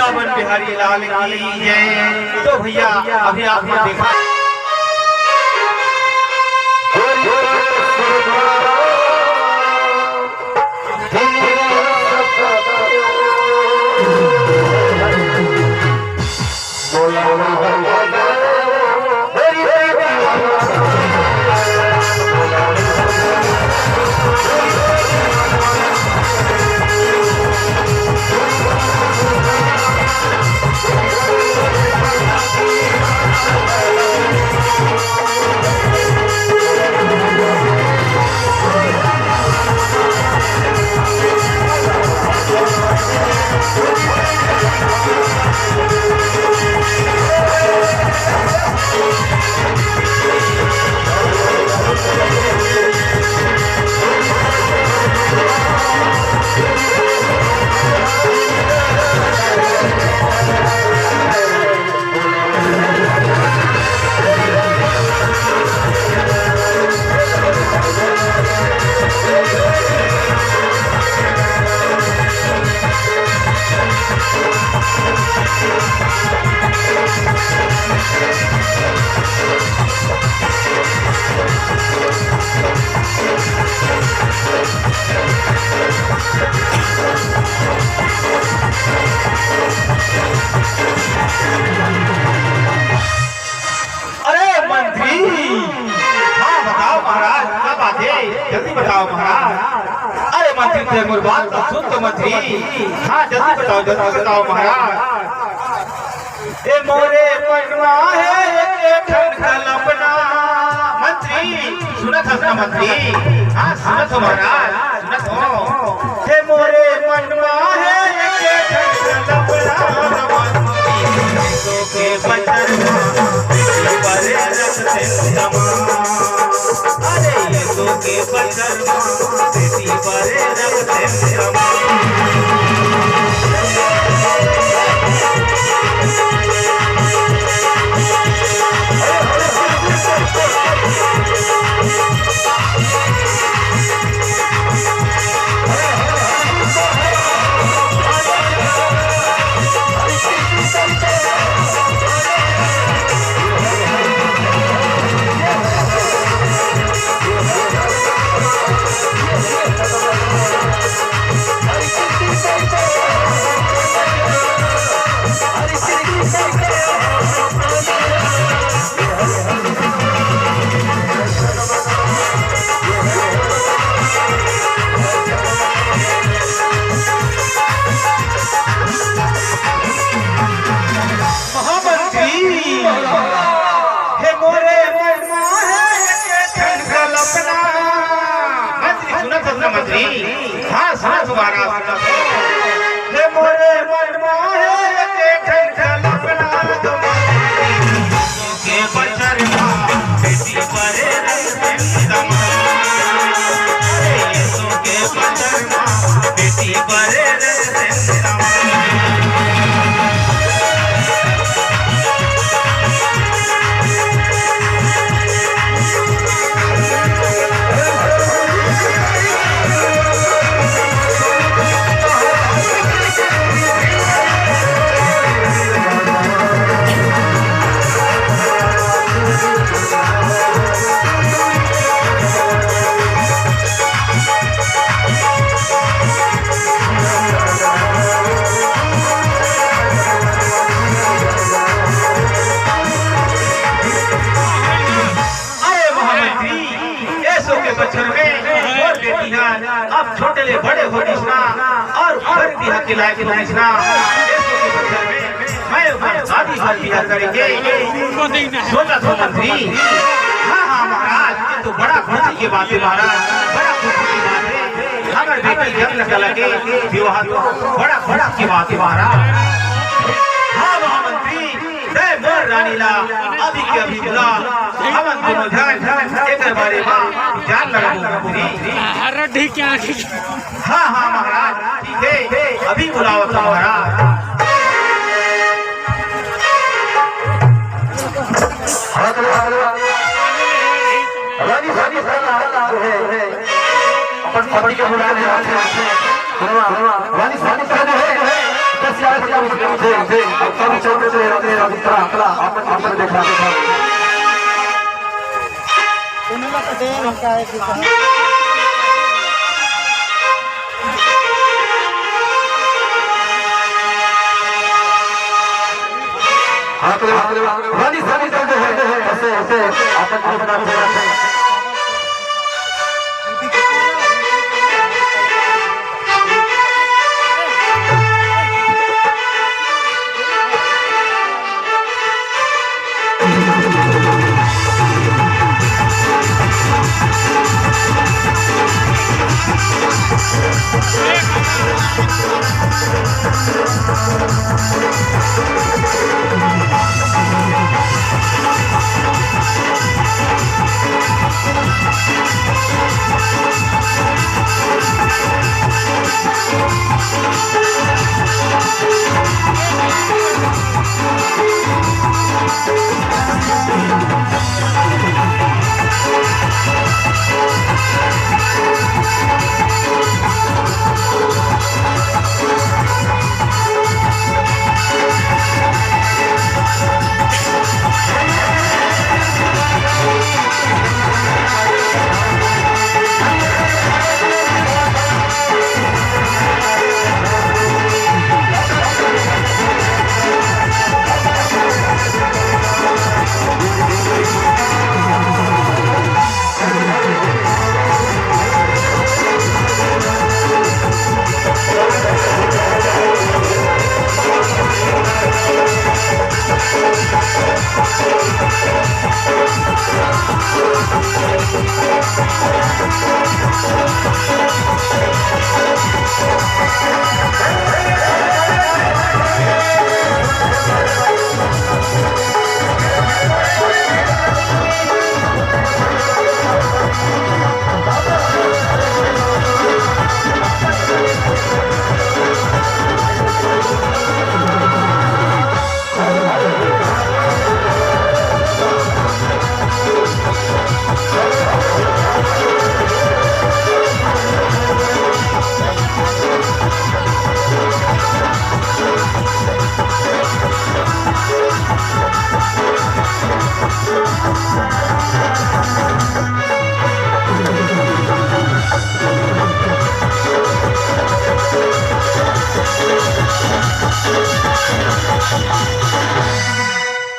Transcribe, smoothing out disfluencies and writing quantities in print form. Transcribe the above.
वृंदावन बिहारी लाल की जय। तो भैया अभी आपने देखा जल्दी बताओ महाराज। अरे मंत्री से मोर बात तो सुन तो मंत्री। हाँ जल्दी बताओ महाराज। ए मोरे पटवा है एक कल्पना। मंत्री सुनत हो ना मंत्री? हाँ सुनत हो महाराज, सुनत हो। ए मोरे पटवा है एक कल्पना। तो के बचन बड़े रखते समा। अरे ये तो के बचन बेटी बड़े रखते समा। हाँ सुना तुम्हारा मोरे मनवा है के कल्पना। के बचन बेटी बड़े रखते समा। के बचन बेटी बड़े रखते समा। अब छोटे ले बड़े हो निशना और घर बिहा के लायक निशना। मैं शादी घर बिहा करेंगे सोचा तो मंत्री। हाँ हाँ महाराज ये तो बड़ा खुशी की बात है महाराज, बड़ा खुशी की बात है। अगर बेटी जब लगा लगे विवाह तो बड़ा बड़ा की बात है महाराज। हाँ महामंत्री जय मोर रानीला अभी के अभी बुला हमन दोनों जान एक बारे में जान लगा पूरी। ठीक है। हाँ हाँ महाराज ठीक है अभी बुलाओ तो महाराज। अपन पति के बुला ले हाथ